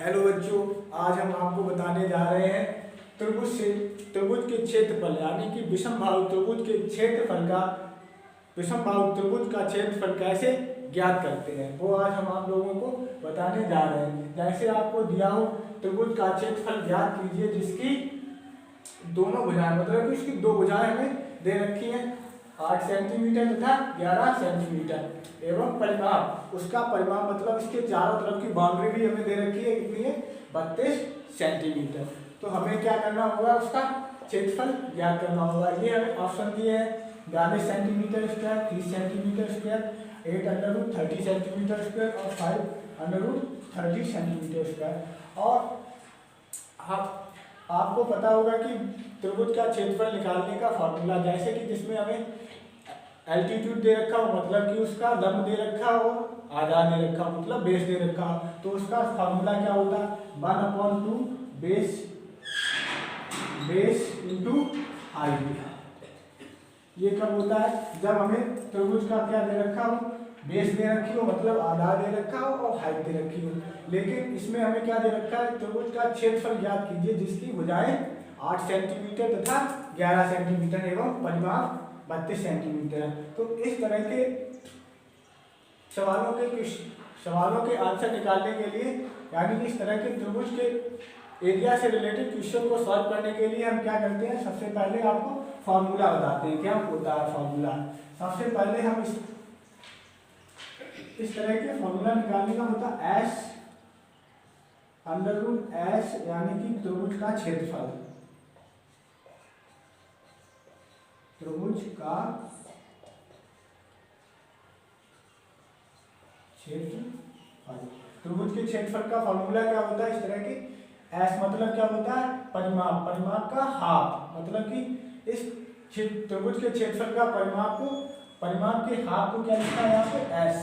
Hello बच्चों, आज हम आपको बताने जा रहे हैं त्रिभुज के क्षेत्रफल यानी कि विषमबाहु त्रिभुज का क्षेत्रफल कैसे ज्ञात करते हैं, वो आज हम आप लोगों को बताने जा रहे हैं। जैसे आपको दिया हो त्रिभुज का क्षेत्रफल ज्ञात कीजिए जिसकी दोनों भुजाएं मतलब कि इसकी दो भुजाएं हमें दे रखी हैं 8 सेंटीमीटर तथा 11 सेंटीमीटर एवं परिमाप, उसका परिमाप मतलब इसके चारों तरफ की बाउंड्री भी हमें दे रखी है कितनी है 32 सेंटीमीटर। तो हमें क्या करना होगा, उसका क्षेत्रफल ज्ञात करना होगा। ये हमें ऑप्शन दिए हैं 42 centimetre square, 30 centimetre square, 8√30 centimetre square और 5√30 सेंटीमीटर स्क्वायर। और आपको पता होगा कि त्रिभुज का क्षेत्रफल निकालने का फॉर्मूला, जैसे कि जिसमें हमें एल्टीट्यूड दे रखा हो मतलब कि उसका लंब दे रखा हो, आधार दे रखा हो मतलब बेस दे रखा हो, तो उसका फॉर्मूला क्या होता है 1/2 बेस इंटू हाइट। ये कब होता है, जब हमें त्रिभुज का क्या दे रखा हो, बेस दे रखी हो मतलब आधार दे रखा हो और हाइट दे रखी हो। लेकिन इसमें हमें क्या दे रखा है, त्रिभुज का क्षेत्रफल ज्ञात कीजिए जिसकी भुजाएं 8 सेंटीमीटर तथा 11 सेंटीमीटर एवं परिमाप 32 सेंटीमीटर है। तो इस तरह के सवालों के आंसर निकालने के लिए यानी इस तरह के त्रिभुज के एरिया से रिलेटेड क्वेश्चन को सॉल्व करने के लिए हम क्या करते हैं, सबसे पहले आपको फॉर्मूला बताते हैं। क्या होता है फॉर्मूला, सबसे पहले हम इस तरह के फॉर्मूला निकालने का होता है S यानी कि त्रिभुज का क्षेत्रफल, त्रिभुज का क्षेत्रफल। त्रिभुज के क्षेत्रफल का फॉर्मूला क्या होता है इस तरह के, S मतलब क्या होता है परिमाप, परिमाप का हाफ मतलब कि इस त्रिभुज के क्षेत्रफल का परिमाप के हाफ को क्या लिखा है यहाँ पे S,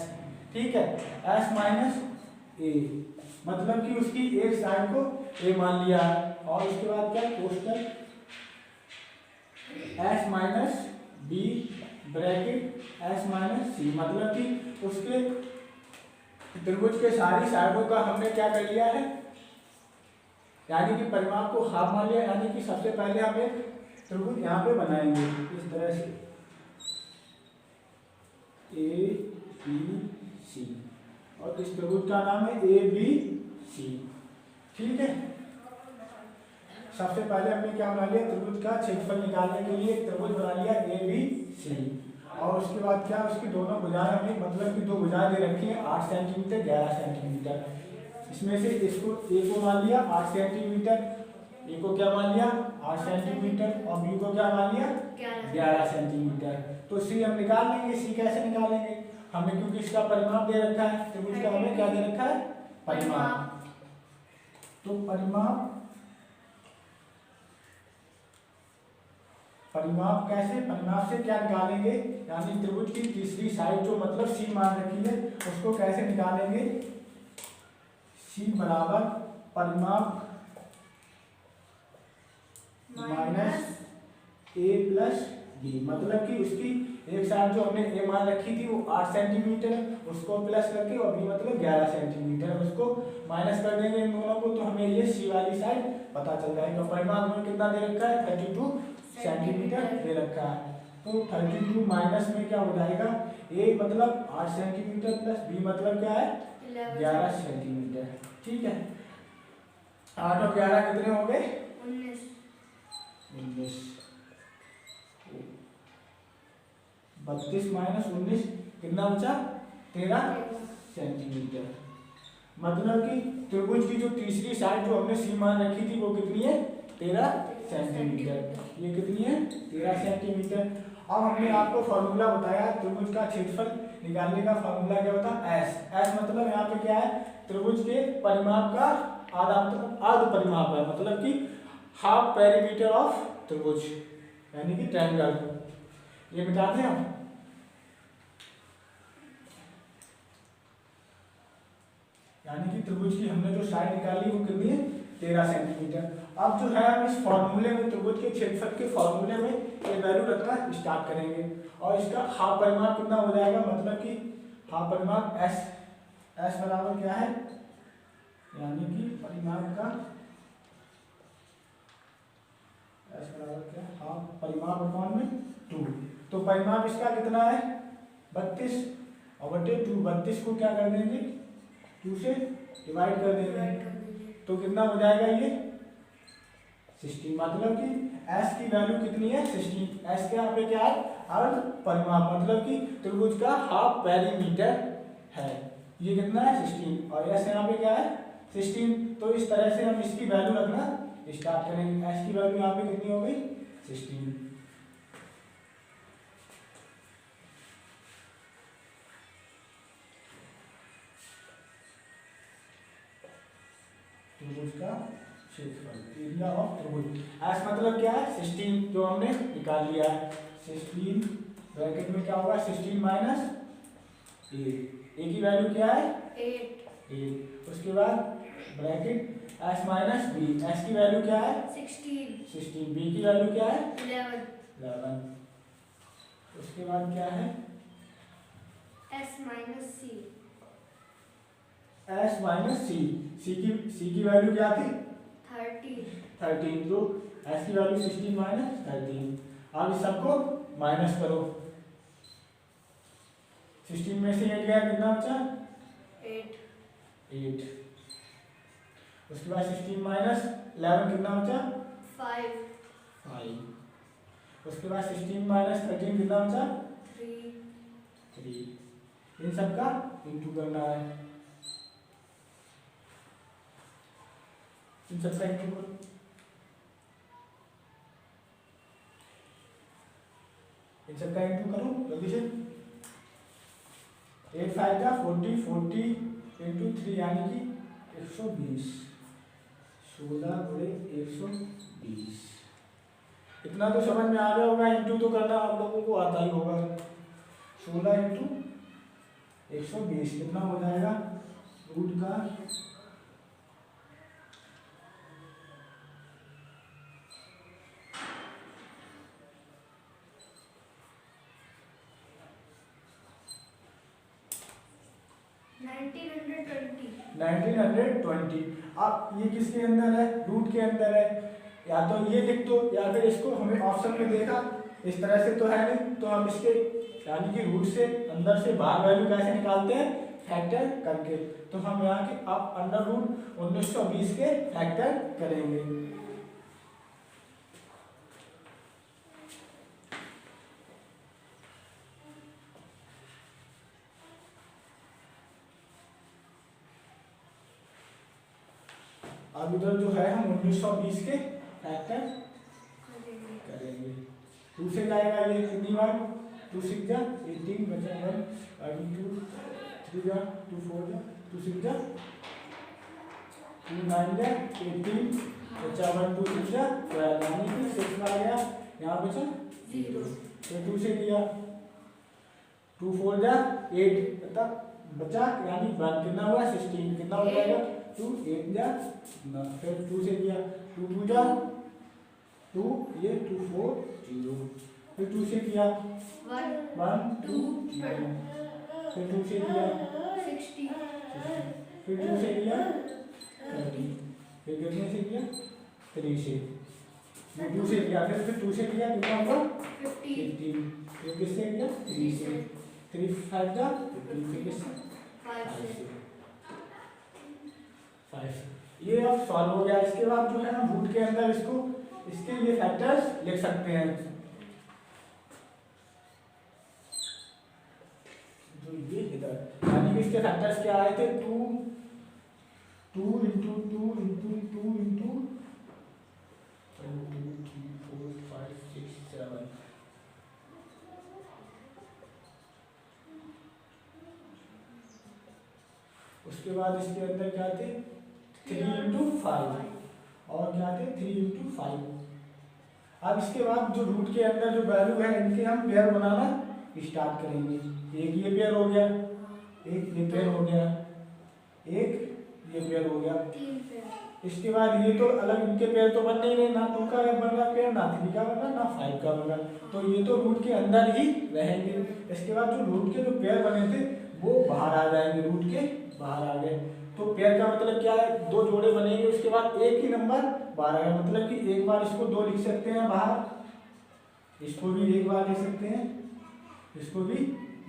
ठीक है। S माइनस ए मतलब कि उसकी एक साइड को a मान लिया है और उसके बाद क्या कोष्टक S minus B bracket S minus C मतलब कि उसके त्रिभुज के सारी साइडों का हमने क्या कर लिया है, यानी कि परिमाप को हाफ मान लिया। यानी कि सबसे पहले हम एक त्रिभुज यहाँ पे बनाएंगे इस तरह से ए बी सी और इस त्रिभुज का नाम है ए बी सी, ठीक है। सबसे पहले हमने क्या बना लिया, त्रिभुज का क्षेत्रफल निकालने के लिए एक त्रिभुज बना लिया ए बी सी और उसके बाद क्या उसकी दोनों भुजाएं हमें मतलब कि दो भुजाएं दे रखी हैं 8 सेंटीमीटर 11 सेंटीमीटर। इसमें से इसको ए को मान लिया 8 सेंटीमीटर, ए को क्या मान लिया 8 सेंटीमीटर और बी को क्या मान लिया 11 सेंटीमीटर। तो सी हम निकाल लेंगे। सी कैसे निकालेंगे, हमें क्योंकि इसका परिमाप दे रखा है, त्रिभुज का हमें क्या दे रखा है परिमाप। तो परिमाप कैसे, परिमाप से क्या निकालेंगे, यानी त्रिभुज की तीसरी साइड जो मतलब सी मान रखी है उसको कैसे निकालेंगे, सी बराबर परिमाप माइनस ए प्लस बी मतलब कि उसकी एक साइड जो हमने ए मान रखी थी वो 8 सेंटीमीटर उसको प्लस करके और बी मतलब 11 सेंटीमीटर उसको माइनस कर देंगे इन दोनों को, तो हमें ये सी वाली साइड पता चल जाएगा। परिमाप में कितना दे रखा है 32 सेंटीमीटर दे रखा है। तो 32 माइनस में क्या हो जाएगा, ए मतलब 8 सेंटीमीटर प्लस बी मतलब क्या है 11 सेंटीमीटर, ठीक है। 8 और 11 कितने हो गए 19। 32 माइनस 19 कितना बचा 13 सेंटीमीटर। मतलब कि त्रिभुज की जो तीसरी साइड जो हमने सी मान रखी थी वो कितनी है 13 सेंटीमीटर, ये कितनी है 13 सेंटीमीटर। अब हमने आपको फॉर्मूला बताया त्रिभुज का क्षेत्रफल निकालने का फॉर्मूला क्या होता है S मतलब यहाँ पे क्या है त्रिभुज के परिमाप का अर्ध परिमाप है मतलब कि हाफ पेरीमीटर ऑफ त्रिभुज यानी कि ट्रायंगल। ये मिटा दें हम, यानी कि त्रिभुज की हमने जो साइड निकाली वो कितनी है 13 सेंटीमीटर। अब जो है हम इस फॉर्मूले में त्रिभुज के क्षेत्रफल के फॉर्मूले में ये वैल्यू रखना स्टार्ट करेंगे और इसका हाफ परिमाप कितना हो जाएगा, मतलब कि हाफ परिमाप S बराबर क्या है यानी कि परिमाप का एस बराबर क्या, हाफ परिमाप अपॉन में 2। तो परिमाप इसका कितना है 32 और बटे 2, 32 को क्या कर देंगे 2 से डिवाइड कर देंगे तो कितना हो जाएगा ये 16। मतलब कि एस की वैल्यू कितनी है 16। एस के यहाँ पे क्या है अर्ध परिमाप, मतलब कि त्रिभुज का हाफ पेरीमीटर है, ये कितना है 16 और एस यहाँ पे क्या है 16। तो इस तरह से हम इसकी वैल्यू रखना स्टार्ट करेंगे। एस की वैल्यू यहाँ पे कितनी हो गई 16। त्रिभुज का क्षेत्रफल, एरिया ऑफ त्रिभुज। एस मतलब क्या है 16 जो हमने निकाल लिया है। 16 ब्रैकेट में क्या होगा 16 माइनस 8, ए की वैल्यू क्या है 8। उसके बाद bracket S minus B, S की वैल्यू क्या है 16, बी की वैल्यू क्या है 11। उसके बाद क्या है एस माइनस सी, एस माइनस सी, सी की वैल्यू क्या थी 13। तो एस की वैल्यू 16 माइनस 13। अब इस सबको माइनस करो, 16 में से 8 गया कितना बचा 8। उसके बाद 16 माइनस 11 कितना बचा 5। उसके बाद 16 माइनस 13 कितना बचा 3। इन सब का इंटू करना है, इन सब का इंटू करो। इन सब का इंटू करो जल्दी से। 8 5 का 40, 40 इंटू 3 यानी कि 120, 16 बड़े 120। इतना तो समझ में आ गया होगा, इंटू तो करना आप लोगों को आता ही होगा। 16 इंटू 120 कितना हो जाएगा रूट का 1920। अब ये किसके अंदर है रूट के अंदर है, या तो ये लिख दो या फिर इसको हमें ऑप्शन में देखा इस तरह से तो है नहीं, तो हम इसके यानी कि रूट से अंदर से बाहर वैल्यू कैसे निकालते हैं फैक्टर करके। तो हम यहाँ के अब अंडर रूट 1920 के फैक्टर करेंगे। अब इधर जो है हम 1920 के फैक्टर करेंगे। 2 से जाएगा ये कितनी बार 2 6 जा 18 बचा 1 2 3 जा 2 4 जा 2 6 जा 2 9 जा 18 बचा 1 2 6 जा 12 यानी कि 6 आ गया, यहाँ बचा 0। फिर 2 से किया 2 4 जा 8 मतलब बचा यानी 1 कितना हुआ 16 कितना हो जाएगा 2 8 जा ना। फिर 2 से किया 2 2 जा 2 ये 2 4 0। फिर 2 से किया 1 2 0। फिर 2 से किया 60। फिर 2 से किया 30। फिर कितने से किया 3 से। फिर 2 से किया फिर 2 से किया कितना होगा 15। फिर किससे किया 3 से 3 5 जा 15। फिर किससे 5 से 5। ये अब सॉल्व हो गया। इसके बाद जो है हम रूट के अंदर इसको इसके लिए फैक्टर्स लिख सकते हैं। जो ये इधर यानी कि इसके फैक्टर्स क्या आए थे 2 2 इंटू 2 इंटू 2 इंटू 1 2 3 4 5 6 7। उसके बाद इसके अंदर क्या थे 3 इंटू 5 और क्या थे 3 इंटू 5। अब इसके बाद जो रूट के अंदर जो वैल्यू है इनके हम पेयर बनाना स्टार्ट करेंगे। एक ये पेयर हो गया, एक ये पेयर हो गया, एक ये पेयर हो गया। इसके बाद ये तो अलग इनके पेयर तो बनने ही नहीं, ना 2 का बन रहा पेयर, ना 3 का बन रहा, ना 5 का बन रहा, तो ये तो रूट के अंदर ही रहेंगे। इसके बाद जो रूट के जो पेयर बने थे वो बाहर आ जाएंगे, रूट के बाहर आ गए। तो पेयर का मतलब क्या है, दो जोड़े बनेंगे, उसके बाद एक ही नंबर बाहर आएगा, मतलब कि एक बार इसको 2 लिख सकते हैं बाहर, इसको भी एक बार लिख सकते हैं, इसको भी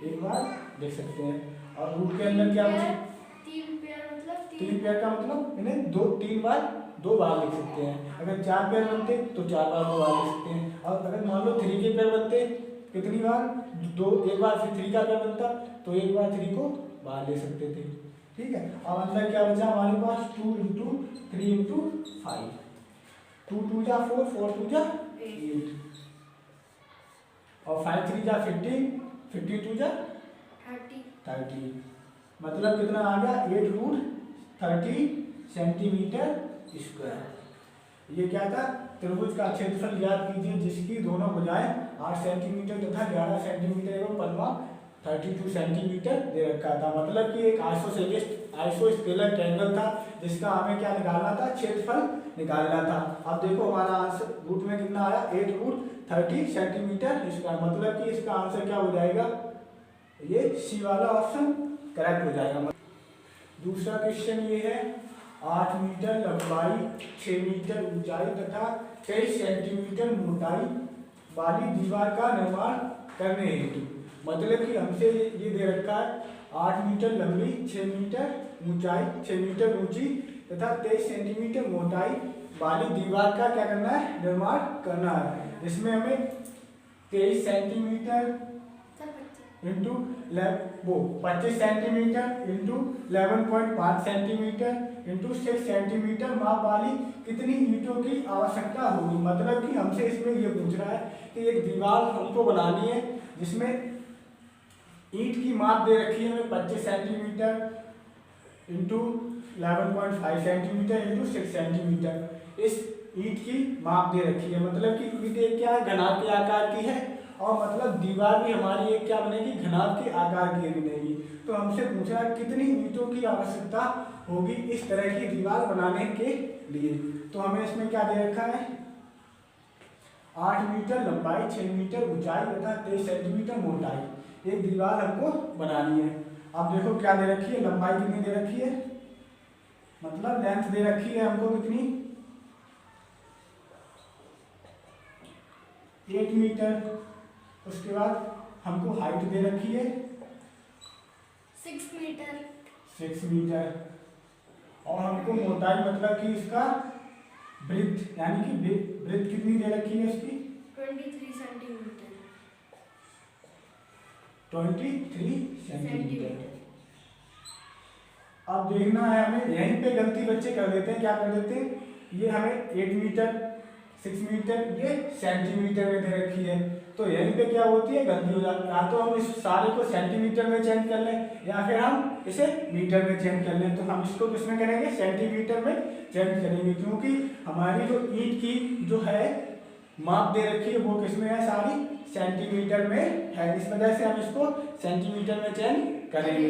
एक बार लिख सकते हैं। और रूट के अंदर क्या बचे, 3 पेयर मतलब 3 पेयर का मतलब इन्हें 3 बार 2 बार लिख सकते हैं। अगर 4 पेयर बनते तो 4 बार 2 बार लिख सकते हैं। और अगर मान लो 3 के पेयर बनते कितनी बार, 2 एक बार, फिर 3 का पेयर बनता तो एक बार 3 को बाहर ले सकते थे। ठीक है, अब अंदर क्या बचा हमारे पास, 2 इंटू 3 इंटू 5, 2 2 जा 4, 4 2 जा 8, और 5 3 जा 15, 15 2 जा 30, मतलब कितना आ गया, 8 रूट 30 सेंटीमीटर स्क्वायर। ये क्या था, त्रिभुज का क्षेत्रफल ज्ञात कीजिए जिसकी दोनों भुजाएं 8 सेंटीमीटर तथा 11 सेंटीमीटर एवं परिमाप 32 सेंटीमीटर दे रखा था। मतलब कि एक आइसोस्केलर ट्रायंगल था जिसका हमें क्या निकालना था, क्षेत्रफल निकालना था। अब देखो हमारा आंसर रूट में कितना आया, 8 रूट 30 सेंटीमीटर स्क्वायर, मतलब कि इसका आंसर क्या हो जाएगा, ये सी वाला ऑप्शन करेक्ट हो जाएगा। दूसरा क्वेश्चन ये है, 8 मीटर लंबाई, 6 मीटर ऊंचाई तथा 23 सेंटीमीटर मोटाई वाली दीवार का निर्माण करने हेतु, मतलब कि हमसे ये दे रखा है 8 मीटर लंबी, 6 मीटर ऊंचाई, 6 मीटर ऊंची तथा 23 सेंटीमीटर मोटाई वाली दीवार का क्या करना है, निर्माण करना है। इसमें हमें 23 centimetre into 25 centimetre into 11.5 centimetre into 6 centimetre माप वाली कितनी ईंटों की आवश्यकता होगी। मतलब कि हमसे इसमें ये पूछ रहा है कि एक दीवार हमको बनानी है जिसमें ईंट की माप दे रखी है हमें 25 centimetre into 11.5 centimetre into 6 centimetre, इस ईंट की माप दे रखी है। मतलब कि ईंट एक क्या है, घनाभ के आकार की है, और मतलब दीवार भी हमारी एक क्या बनेगी, घनाभ के आकार की बनेगी। तो हमसे पूछा कितनी ईंटों की आवश्यकता होगी इस तरह की दीवार बनाने के लिए। तो हमें इसमें क्या दे रखा है, 8 मीटर लंबाई, 6 मीटर ऊंचाई तथा 23 सेंटीमीटर मोटाई एक दीवार हमको बनानी है। अब देखो क्या दे रखी है, लंबाई कितनी दे रखी है, मतलब लेंथ दे रखी है हमको कितनी, 8 मीटर। उसके बाद हमको हाइट दे रखी है 6 मीटर, 6 मीटर, और हमको मोटाई मतलब कि इसका ब्रेथ, यानी कि ब्रेथ कितनी दे रखी है इसकी, 23 सेंटीमीटर, 23 सेंटीमीटर। अब देखना है हमें, यहीं पे गलती बच्चे कर देते हैं, क्या कर देते हैं, ये हमें 8 मीटर 6 मीटर ये सेंटीमीटर में दे रखी है, तो यहीं पे क्या होती है, गलती हो जाती है। या तो हम इस सारे को सेंटीमीटर में चेंज कर लें या फिर हम इसे मीटर में चेंज कर लें। तो हम इसको किसमें करेंगे, सेंटीमीटर में चेंज करेंगे, क्योंकि हमारी जो ईंट की जो है माप दे रखी है वो किसमें है, सारी सेंटीमीटर में है, इस वजह से हम इसको सेंटीमीटर में चेंज करेंगे।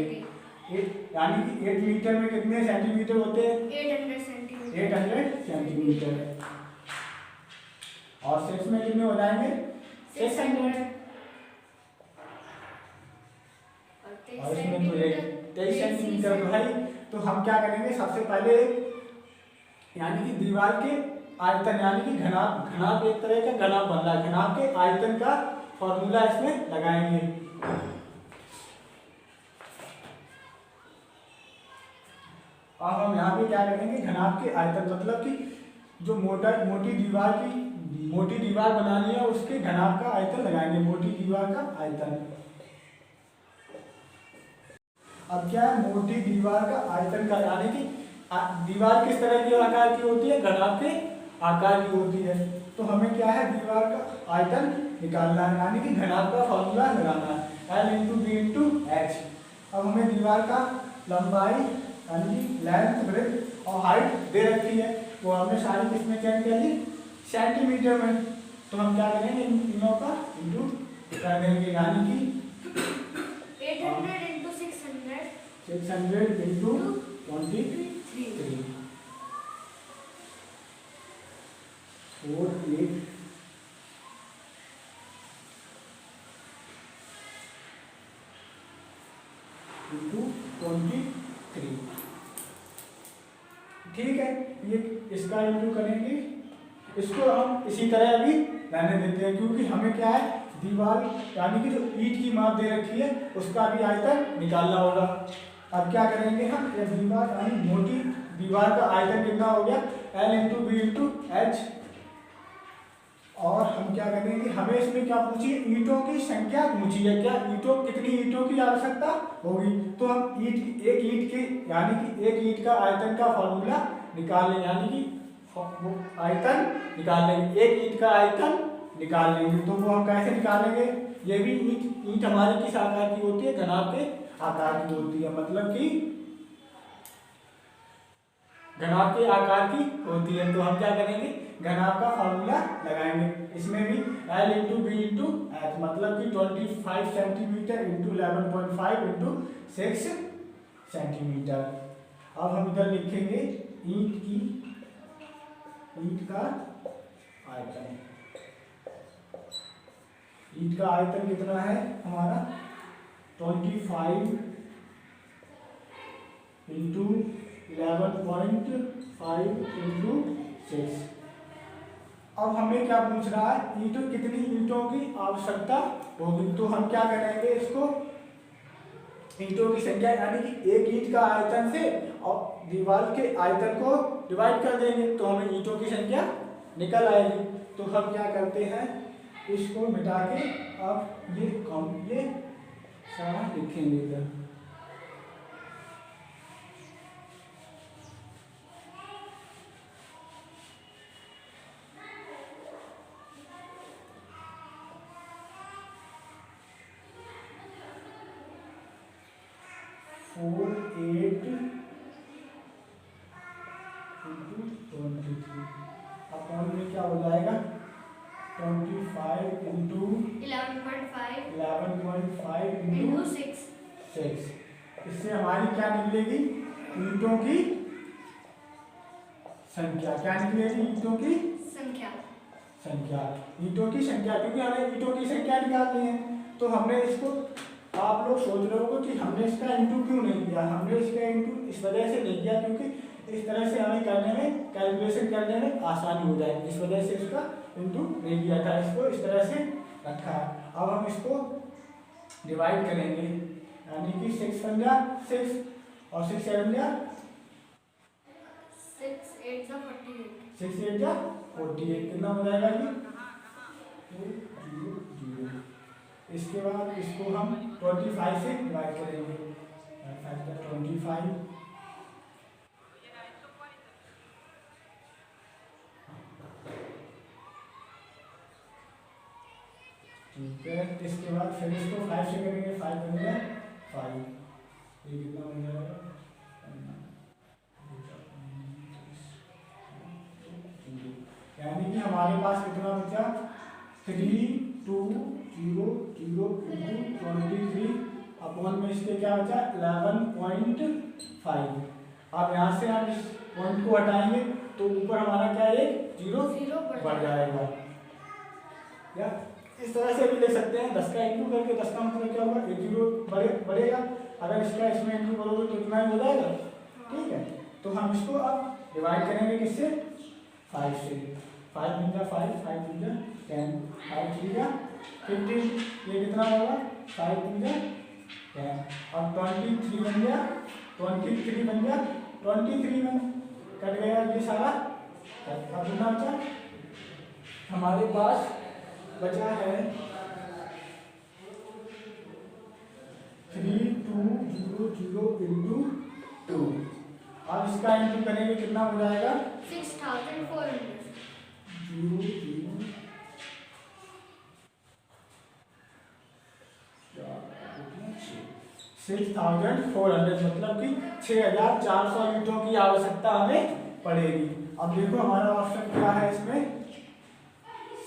यानी कि 8 मीटर में कितने सेंटीमीटर होते हैं, 800 सेंटीमीटर, 800 सेंटीमीटर, और 6 में कितने हो जाएंगे, 600, और इसमें तो 23 सेंटीमीटर तो है। तो हम क्या करेंगे, सबसे पहले यानी कि दीवार के आयतन, यानी कि घनाभ एक तरह का घनाभ बन रहा है, घनाभ के आयतन का फॉर्मूला इसमें लगाएंगे। अब हम यहाँ पे क्या करेंगे, घनाभ के आयतन, मतलब कि जो मोटी दीवार बनानी है उसके घनाभ का आयतन लगाएंगे, मोटी दीवार का आयतन। अब क्या है, मोटी दीवार का आयतन का, यानी कि दीवार किस तरह की आकार की होती है, घनाभ के आकार की होती है। तो हमें क्या है, दीवार का आयतन निकालना है, यानी कि घनाभ का फॉर्मूला लगाना है, L into B into H. अब हमें दीवार का लंबाई यानी कि लेंथ, ब्रेथ और हाइट दे रखी है, वो हमने सारी किसमें चेंज कर ली, सेंटीमीटर में। तो हम क्या करेंगे, इन तीनों का इंटू कर देंगे, यानी कि 800 इंटू 600, 600 इंटू 23, 4 8 इंटू 23। ये इसका इंटू करेंगे, इसको हम इसी तरह अभी रहने देते हैं क्योंकि हमें क्या है दीवार यानी कि जो ईंट की माप दे रखी है उसका भी आयतन निकालना होगा। अब क्या करेंगे हम, ये दीवार यानी मोटी दीवार का आयतन कितना हो गया L into B into H, और हम क्या करेंगे, हमें इसमें क्या पूछी है, ईंटों की संख्या पूछी है, क्या ईंटों कितनी ईंटों की आवश्यकता होगी, तो हम एक ईंट की यानी कि एक ईंट का आयतन का फॉर्मूला निकाल लेंगे, यानी कि वो आयतन निकाल लेंगे, एक ईंट का आयतन निकाल लेंगे। तो वो हम कैसे निकालेंगे, ये भी ईंट हमारी किस आकार की होती है, घनाभ के आकार की होती है, मतलब कि घनाभ के आकार की होती है। तो हम क्या करेंगे, घनाभ का फॉर्मूला लगाएंगे, इसमें भी L into B into H, मतलब कि 25 सेंटीमीटर इंटू 11.5 इंटू 6 सेंटीमीटर। अब हम इधर लिखेंगे ईंट का आयतन, ईंट का आयतन कितना है हमारा 25 इंटू 11.5 इंटू 6। अब हमें क्या पूछ रहा है, ईंटों कितनी ईंटों की आवश्यकता होगी, तो हम क्या करेंगे, इसको ईंटों की संख्या यानी कि एक ईंट का आयतन से और दीवार के आयतन को डिवाइड कर देंगे तो हमें ईंटों की संख्या निकल आएगी। तो हम क्या करते हैं, इसको मिटा के अब ये सारा लिखेंगे इधर। फोर 8 इंटू 23 अपॉन में क्या हो जाएगा 25 इंटू 11.5 इंटू 6। इससे हमारी क्या निकलेगी, ईंटों की संख्या, क्या निकलेगी, ईंटों की संख्या, ईंटों की संख्या, क्योंकि हमें ईंटों की संख्या निकालनी है। तो हमने इसको, आप लोग सोच रहे होंगे कि हमने इसका इंटू क्यों नहीं किया, हमने इसका इंटू इस वजह से नहीं किया क्योंकि इस तरह से हमें करने में, कैलकुलेशन करने में आसानी हो जाएगी, इस वजह से इसका इंटू नहीं किया था, इसको इस तरह से रखा है। अब हम इसको डिवाइड करेंगे, यानी कि 6 पंजा 6 और 6 7 जा 6 8 जा 48, कितना हो जाएगा ये 2 0 0। इसके बाद इसको हम 25 से डिवाइड करेंगे, 25 ठीक है। इसके बाद फिर इसको 5 से करेंगे, 5 बन गया 5, ये कितना हो जाएगा, यानी कि हमारे पास कितना बचा 3 2 0 0 इंटू 23 अपॉन में इसके क्या बचा 11.5। अब यहाँ से हम इस पॉइंट को हटाएंगे तो ऊपर हमारा क्या है 0 बढ़ जाएगा, या इस तरह से भी ले सकते हैं, 10 का इंटू करके 10 का मतलब क्या होगा 1 0 बढ़ेगा, अगर इसका इसमें इंटू करोगे तो इतना ही हो जाएगा, ठीक है। तो हम इसको अब डिवाइड करेंगे किससे 5 से, 5 बन जा 5 5 बन जा 10 5 3 जा 15, ये कितना होगा 5 बन जा 10 और 23 बन गया 23 बन गया 23 में कट गया ये सारा। अब कितना बचा हमारे पास बचा है 3 2 0 0 इंटू 2। अब इसका इंटू करेंगे कितना हो जाएगा 6400 0 0 6400, मतलब कि 6400 ईंटों की आवश्यकता हमें पड़ेगी। अब देखो हमारा ऑप्शन क्या है इसमें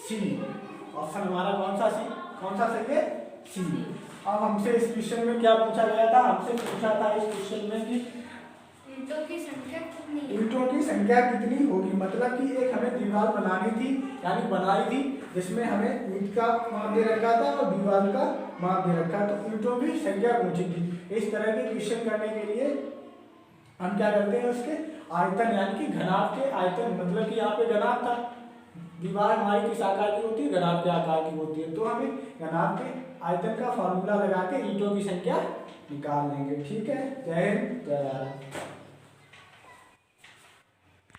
सी, ऑप्शन हमारा कौन सा सही है सी। अब हमसे इस क्वेश्चन में क्या पूछा गया था, हमसे पूछा था इस क्वेश्चन में कि ईंटों की संख्या कितनी होगी, मतलब कि एक हमें दीवार बनानी थी, यानी बनाई थी जिसमें हमें ईंट का माप दे रखा था और दीवार का माप दे रखा, तो ईंटों की संख्या पूछी थी। इस तरह के क्वेश्चन करने के लिए हम क्या करते हैं, उसके आयतन यानी कि घनाभ के आयतन, मतलब कि यहाँ पे घनाभ था, दीवार हमारी किस आकार की होती है, घनाभ के आकार की होती है, तो हमें घनाभ के आयतन का फॉर्मूला लगा के ईंटों की संख्या निकाल लेंगे। ठीक है, जय हिंद जय भारत।